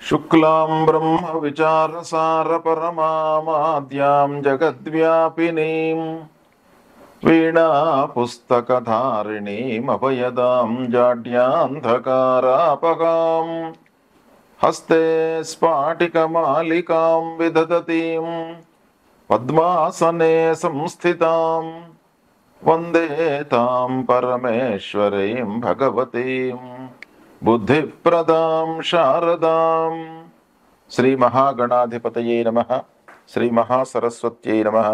शुक्लां ब्रह्मविचारसारपरमामाद्यां जगद्व्यापिनीं वीणापुस्तकधारिणीमभयदां जाड्यान्धकारापगां हस्ते स्फाटिकमालिकां विदधतीं पद्मासने संस्थितां वन्दे तां परमेश्वरीं भगवतीं बुद्धिप्रदां शारदां శ్రీ మహాగణాధిపతయే నమః శ్రీ మహాసరస్వత్యై నమః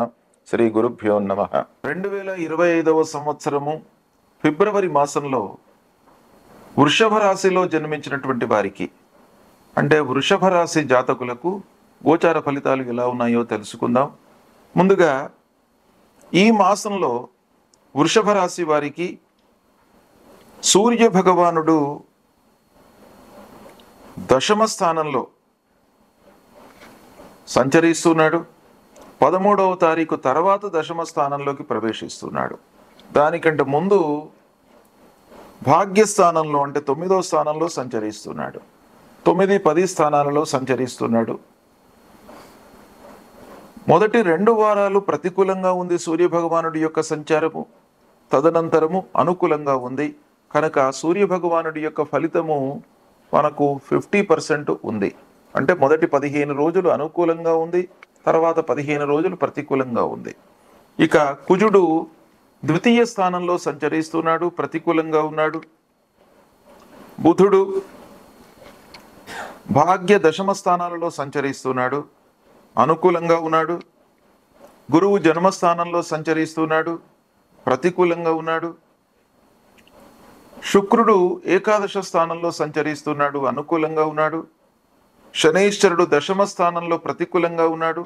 శ్రీ గురుభ్యో నమః 2025వ సంవత్సరము ఫిబ్రవరి మాసంలో వృషభ రాశిలో జన్మించినటువంటి వారికి అంటే వృషభ రాశి జాతకులకు గోచార ఫలితాలు ఎలా ఉన్నాయో తెలుసుకుందాం. ముందుగా ఈ మాసంలో వృషభ రాశి వారికి సూర్య భగవానుడు దశమ స్థానంలో సంచరిస్తున్నాడు. 13వ తారీఖు తర్వాత దశమ స్థానంలోకి ప్రవేశిస్తున్నాడు. దానికంటే ముందు భాగ్యస్థానంలో అంటే 9వ స్థానంలో సంచరిస్తున్నాడు. 9, 10 స్థానాలలో సంచరిస్తున్నాడు. మొదటి 2 వారాలు ప్రతికూలంగా ఉంది సూర్యభగవానుడి యొక్క సంచారము. తదనంతరము అనుకూలంగా ఉంది. కనుక సూర్యభగవానుడి యొక్క ఫలితము మనకు 50% ఉంది. అంటే మొదటి 15 రోజులు అనుకూలంగా ఉంది, తర్వాత 15 రోజులు ప్రతికూలంగా ఉంది. ఇక కుజుడు ద్వితీయ స్థానంలో సంచరిస్తున్నాడు, ప్రతికూలంగా ఉన్నాడు. బుధుడు భాగ్య దశమ స్థానాలలో సంచరిస్తున్నాడు, అనుకూలంగా ఉన్నాడు. గురువు జన్మస్థానంలో సంచరిస్తున్నాడు, ప్రతికూలంగా ఉన్నాడు. శుక్రుడు ఏకాదశ స్థానంలో సంచరిస్తున్నాడు, అనుకూలంగా ఉన్నాడు. శనైశ్వరుడు దశమ స్థానంలో ప్రతికూలంగా ఉన్నాడు.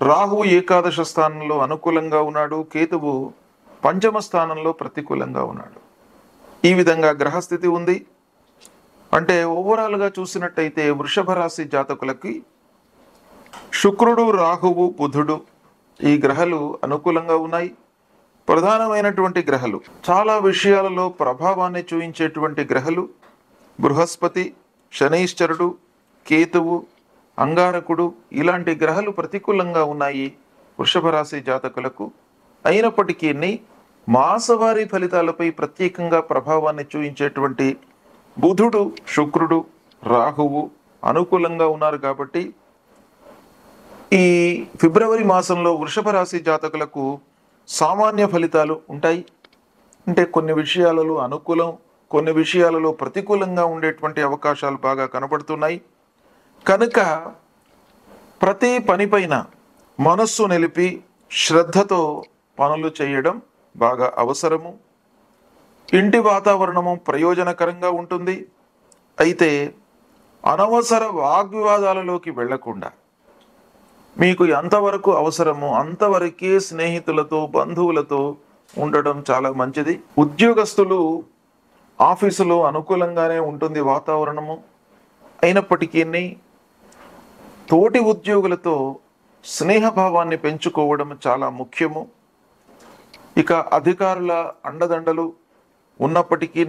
రాహువు ఏకాదశ స్థానంలో అనుకూలంగా ఉన్నాడు. కేతువు పంచమ స్థానంలో ప్రతికూలంగా ఉన్నాడు. ఈ విధంగా గ్రహస్థితి ఉంది. అంటే ఓవరాల్గా చూసినట్టయితే వృషభ రాశి జాతకులకి శుక్రుడు, రాహువు, బుధుడు ఈ గ్రహాలు అనుకూలంగా ఉన్నాయి. ప్రధానమైనటువంటి గ్రహాలు, చాలా విషయాలలో ప్రభావాన్ని చూపించేటువంటి గ్రహాలు బృహస్పతి, శనైశ్వరుడు, కేతువు, అంగారకుడు ఇలాంటి గ్రహాలు ప్రతికూలంగా ఉన్నాయి వృషభ రాశి జాతకులకు. అయినప్పటికీ మాసవారీ ఫలితాలపై ప్రత్యేకంగా ప్రభావాన్ని చూపించేటువంటి బుధుడు, శుక్రుడు, రాహువు అనుకూలంగా ఉన్నారు. కాబట్టి ఈ ఫిబ్రవరి మాసంలో వృషభ రాశి జాతకులకు సామాన్య ఫలితాలు ఉంటాయి. అంటే కొన్ని విషయాలలో అనుకూలం, కొన్ని విషయాలలో ప్రతికూలంగా ఉండేటువంటి అవకాశాలు బాగా కనబడుతున్నాయి. కనుక ప్రతి పనిపైన మనస్సు నిలిపి శ్రద్ధతో పనులు చేయడం బాగా అవసరము. ఇంటి వాతావరణము ప్రయోజనకరంగా ఉంటుంది. అయితే అనవసర వాగ్వివాదాలలోకి వెళ్లకుండా మీకు ఎంతవరకు అవసరమో అంతవరకే స్నేహితులతో, బంధువులతో ఉండడం చాలా మంచిది. ఉద్యోగస్తులు ఆఫీసులో అనుకూలంగానే ఉంటుంది వాతావరణము. అయినప్పటికీ తోటి ఉద్యోగులతో స్నేహభావాన్ని పెంచుకోవడం చాలా ముఖ్యము. ఇక అధికారుల అండదండలు ఉన్నప్పటికీ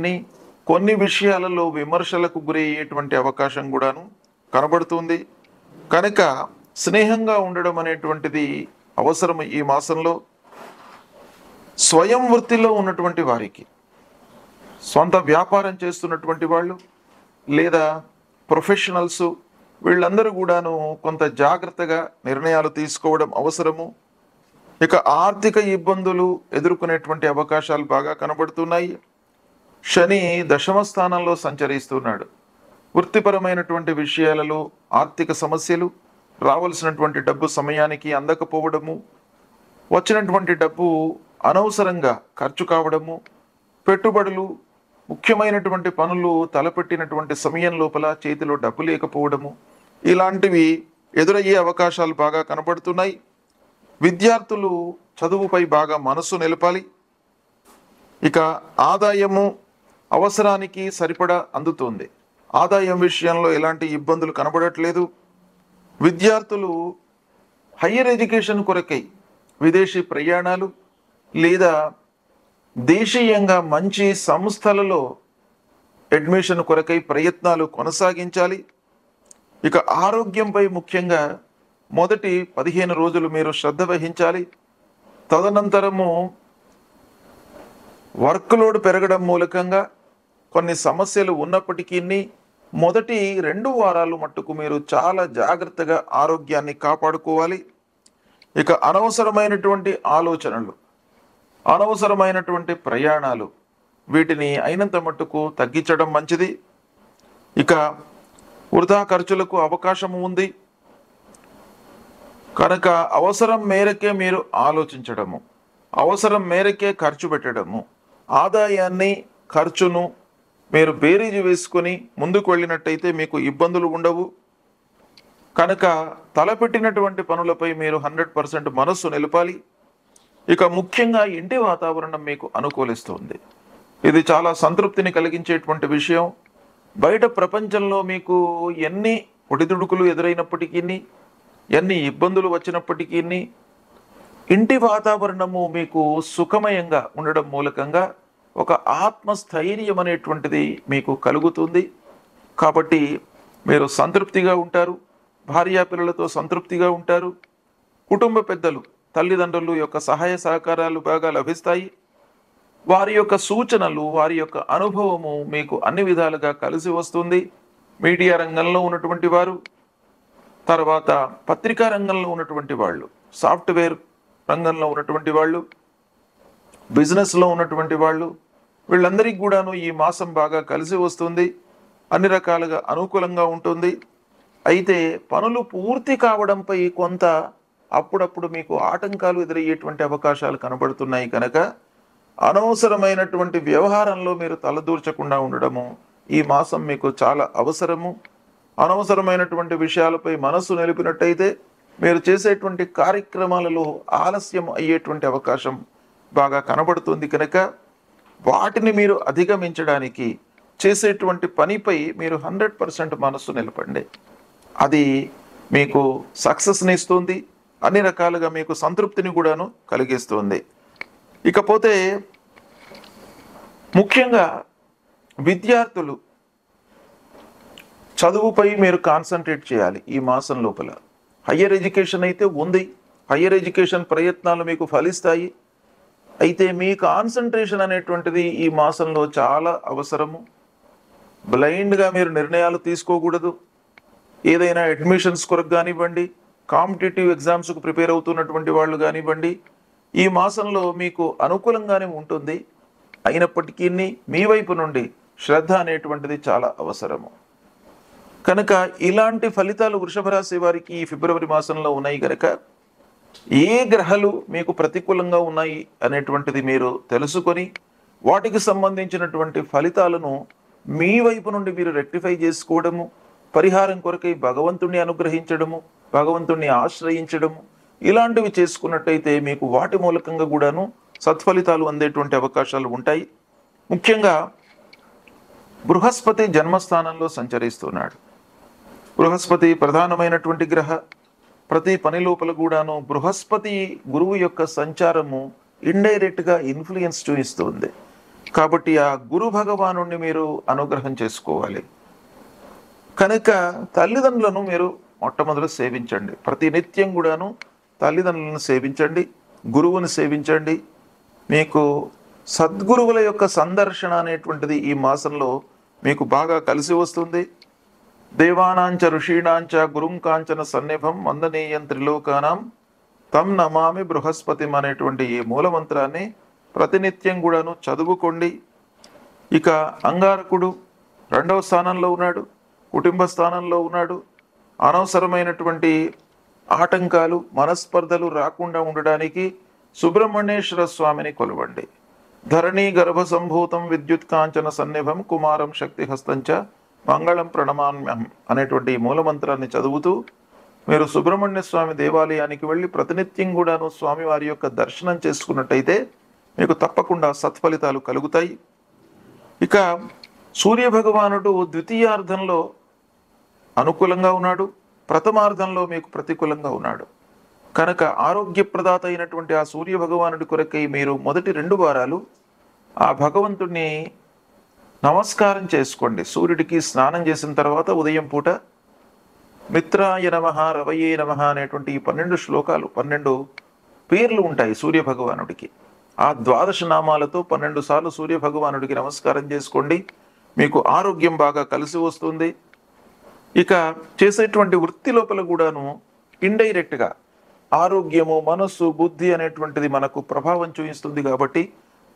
కొన్ని విషయాలలో విమర్శలకు గురయ్యేటువంటి అవకాశం కూడాను కనబడుతుంది. కనుక స్నేహంగా ఉండడం అనేటువంటిది అవసరం. ఈ మాసంలో స్వయం వృత్తిలో ఉన్నటువంటి వారికి, సొంత వ్యాపారం చేస్తున్నటువంటి వాళ్ళు లేదా ప్రొఫెషనల్స్ వీళ్ళందరూ కూడాను కొంత జాగ్రత్తగా నిర్ణయాలు తీసుకోవడం అవసరము. ఇక ఆర్థిక ఇబ్బందులు ఎదుర్కొనేటువంటి అవకాశాలు బాగా కనబడుతున్నాయి. శని దశమ స్థానంలో సంచరిస్తున్నాడు. వృత్తిపరమైనటువంటి విషయాలలో ఆర్థిక సమస్యలు, రావాల్సినటువంటి డబ్బు సమయానికి అందకపోవడము, వచ్చినటువంటి డబ్బు అనవసరంగా ఖర్చు కావడము, పెట్టుబడులు, ముఖ్యమైనటువంటి పనులు తలపెట్టినటువంటి సమయం లోపల చేతిలో డబ్బు లేకపోవడము ఇలాంటివి ఎదురయ్యే అవకాశాలు బాగా కనబడుతున్నాయి. విద్యార్థులు చదువుపై బాగా మనస్సు నిలపాలి. ఇక ఆదాయము అవసరానికి సరిపడా అందుతుంది. ఆదాయం విషయంలో ఎలాంటి ఇబ్బందులు కనబడట్లేదు. విద్యార్థులు హయ్యర్ ఎడ్యుకేషన్ కొరకై విదేశీ ప్రయాణాలు లేదా దేశీయంగా మంచి సంస్థలలో అడ్మిషన్ కొరకై ప్రయత్నాలు కొనసాగించాలి. ఇక ఆరోగ్యంపై ముఖ్యంగా మొదటి 15 రోజులు మీరు శ్రద్ధ వహించాలి. తదనంతరము వర్క్ లోడ్ పెరగడం మూలకంగా కొన్ని సమస్యలు ఉన్నప్పటికీ మొదటి 2 వారాలు మట్టుకు మీరు చాలా జాగ్రత్తగా ఆరోగ్యాన్ని కాపాడుకోవాలి. ఇక అనవసరమైనటువంటి ఆలోచనలు, అనవసరమైనటువంటి ప్రయాణాలు, వీటిని అయినంత మట్టుకు తగ్గించడం మంచిది. ఇక వృధా ఖర్చులకు అవకాశం ఉంది కనుక అవసరం మేరకే మీరు ఆలోచించడము, అవసరం మేరకే ఖర్చు పెట్టడము, ఆదాయాన్ని ఖర్చును మీరు బేరీజు వేసుకొని ముందుకు వెళ్ళినట్టయితే మీకు ఇబ్బందులు ఉండవు. కనుక తలపెట్టినటువంటి పనులపై మీరు 100% మనస్సు నిలపాలి. ఇక ముఖ్యంగా ఇంటి వాతావరణం మీకు అనుకూలిస్తుంది. ఇది చాలా సంతృప్తిని కలిగించేటువంటి విషయం. బయట ప్రపంచంలో మీకు ఎన్ని ఒడిదుడుకులు ఎదురైనప్పటికీ, ఎన్ని ఇబ్బందులు వచ్చినప్పటికీ ఇంటి వాతావరణము మీకు సుఖమయంగా ఉండడం మూలకంగా ఒక ఆత్మస్థైర్యం అనేటువంటిది మీకు కలుగుతుంది. కాబట్టి మీరు సంతృప్తిగా ఉంటారు, భార్యాపిల్లలతో సంతృప్తిగా ఉంటారు. కుటుంబ పెద్దలు, తల్లిదండ్రులు యొక్క సహాయ సహకారాలు బాగా లభిస్తాయి. వారి యొక్క సూచనలు, వారి యొక్క అనుభవము మీకు అన్ని విధాలుగా కలిసి వస్తుంది. మీడియా రంగంలో ఉన్నటువంటి వారు, తర్వాత పత్రికా రంగంలో ఉన్నటువంటి వాళ్ళు, సాఫ్ట్వేర్ రంగంలో ఉన్నటువంటి వాళ్ళు, బిజినెస్లో ఉన్నటువంటి వాళ్ళు, వీళ్ళందరికీ కూడాను ఈ మాసం బాగా కలిసి వస్తుంది. అన్ని రకాలుగా అనుకూలంగా ఉంటుంది. అయితే పనులు పూర్తి కావడంపై కొంత అప్పుడప్పుడు మీకు ఆటంకాలు ఎదురయ్యేటువంటి అవకాశాలు కనబడుతున్నాయి. కనుక అనవసరమైనటువంటి వ్యవహారంలో మీరు తలదూర్చకుండా ఉండడము ఈ మాసం మీకు చాలా అవసరము. అనవసరమైనటువంటి విషయాలపై మనస్సు నిలిపినట్టయితే మీరు చేసేటువంటి కార్యక్రమాలలో ఆలస్యం అయ్యేటువంటి అవకాశం బాగా కనబడుతుంది. కనుక వాటిని మీరు అధిగమించడానికి చేసేటువంటి పనిపై మీరు 100% మనస్సు నిలపండి. అది మీకు సక్సెస్ని ఇస్తుంది, అన్ని రకాలుగా మీకు సంతృప్తిని కూడాను కలిగిస్తుంది. ఇకపోతే ముఖ్యంగా విద్యార్థులు చదువుపై మీరు కాన్సన్ట్రేట్ చేయాలి ఈ మాసం లోపల. హయ్యర్ ఎడ్యుకేషన్ అయితే ఉంది, హయ్యర్ ఎడ్యుకేషన్ ప్రయత్నాలు మీకు ఫలిస్తాయి. అయితే మీ కాన్సన్ట్రేషన్ అనేటువంటిది ఈ మాసంలో చాలా అవసరము. బ్లైండ్గా మీరు నిర్ణయాలు తీసుకోకూడదు. ఏదైనా అడ్మిషన్స్ కొరకు కానివ్వండి, కాంపిటేటివ్ ఎగ్జామ్స్కు ప్రిపేర్ అవుతున్నటువంటి వాళ్ళు కానివ్వండి, ఈ మాసంలో మీకు అనుకూలంగానే ఉంటుంది. అయినప్పటికీ మీ వైపు నుండి శ్రద్ధ అనేటువంటిది చాలా అవసరము. కనుక ఇలాంటి ఫలితాలు వృషభ రాశి వారికి ఈ ఫిబ్రవరి మాసంలో ఉన్నాయి. కనుక ఏ గ్రహాలు మీకు ప్రతికూలంగా ఉన్నాయి అనేటువంటిది మీరు తెలుసుకొని వాటికి సంబంధించినటువంటి ఫలితాలను మీ వైపు నుండి మీరు రెక్టిఫై చేసుకోవడము, పరిహారం కొరకై భగవంతుణ్ణి అనుగ్రహించడము, భగవంతుణ్ణి ఆశ్రయించడము, ఇలాంటివి చేసుకున్నట్టయితే మీకు వాటి మూలకంగా కూడాను సత్ఫలితాలు అందేటువంటి అవకాశాలు ఉంటాయి. ముఖ్యంగా బృహస్పతి జన్మస్థానంలో సంచరిస్తున్నాడు. బృహస్పతి ప్రధానమైనటువంటి గ్రహ. ప్రతి పని లోపల కూడాను బృహస్పతి గురువు యొక్క సంచారము ఇండైరెక్ట్గా ఇన్ఫ్లుయెన్స్ చూపిస్తుంది. కాబట్టి ఆ గురు భగవానుణ్ణి మీరు అనుగ్రహం చేసుకోవాలి. కనుక తల్లిదండ్రులను మీరు మొట్టమొదట సేవించండి. ప్రతి నిత్యం కూడాను తల్లిదండ్రులను సేవించండి, గురువుని సేవించండి. మీకు సద్గురువుల యొక్క సందర్శన అనేటువంటిది ఈ మాసంలో మీకు బాగా కలిసి వస్తుంది. దేవానాంచ ఋషీణాంచ గురుం కాంచన సన్నిభం వందనీయం త్రిలోకానాం తం నమామి బృహస్పతి అనేటువంటి ఈ మూలమంత్రాన్ని ప్రతినిత్యం కూడాను చదువుకోండి. ఇక అంగారకుడు 2వ స్థానంలో ఉన్నాడు, కుటుంబ స్థానంలో ఉన్నాడు. అనవసరమైనటువంటి ఆటంకాలు, మనస్పర్ధలు రాకుండా ఉండడానికి సుబ్రహ్మణ్యేశ్వర స్వామిని కొలవండి. ధరణీ గర్భ సంభూతం విద్యుత్ కాంచన సన్నిభం కుమారం శక్తి హస్తంచ మంగళం ప్రణమామ్యం అనేటువంటి మూలమంత్రాన్ని చదువుతూ మీరు సుబ్రహ్మణ్య స్వామి దేవాలయానికి వెళ్ళి ప్రతినిత్యం కూడాను స్వామివారి యొక్క దర్శనం చేసుకున్నట్టయితే మీకు తప్పకుండా సత్ఫలితాలు కలుగుతాయి. ఇక సూర్య భగవానుడు ద్వితీయార్థంలో అనుకూలంగా ఉన్నాడు, ప్రథమార్థంలో మీకు ప్రతికూలంగా ఉన్నాడు. కనుక ఆరోగ్యప్రదాత అయినటువంటి ఆ సూర్య భగవానుడి కొరకై మీరు మొదటి 2 వారాలు ఆ భగవంతుడిని నమస్కారం చేసుకోండి. సూర్యుడికి స్నానం చేసిన తర్వాత ఉదయం పూట మిత్రాయ నమః, రవయే నమః అనేటువంటి ఈ 12 శ్లోకాలు, 12 పేర్లు ఉంటాయి సూర్య భగవానుడికి. ఆ 12 నామాలతో 12 సార్లు సూర్య భగవానుడికి నమస్కారం చేసుకోండి. మీకు ఆరోగ్యం బాగా కలిసి వస్తుంది. ఇక చేసేటువంటి వృత్తి లోపల కూడాను ఇండైరెక్ట్గా ఆరోగ్యము, మనస్సు, బుద్ధి అనేటువంటిది మనకు ప్రభావం చూపిస్తుంది. కాబట్టి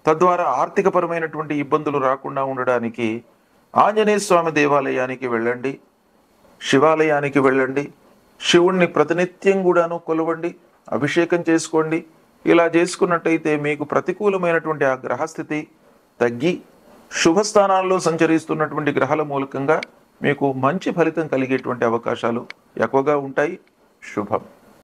తద్వారా ఆర్థికపరమైనటువంటి ఇబ్బందులు రాకుండా ఉండడానికి ఆంజనేయ స్వామి దేవాలయానికి వెళ్ళండి, శివాలయానికి వెళ్ళండి, శివుణ్ణి ప్రతినిత్యం కూడాను కొలవండి, అభిషేకం చేసుకోండి. ఇలా చేసుకున్నట్టయితే మీకు ప్రతికూలమైనటువంటి ఆ గ్రహస్థితి తగ్గి శుభస్థానాల్లో సంచరిస్తున్నటువంటి గ్రహాల మూలకంగా మీకు మంచి ఫలితం కలిగేటువంటి అవకాశాలు ఎక్కువగా ఉంటాయి. శుభం.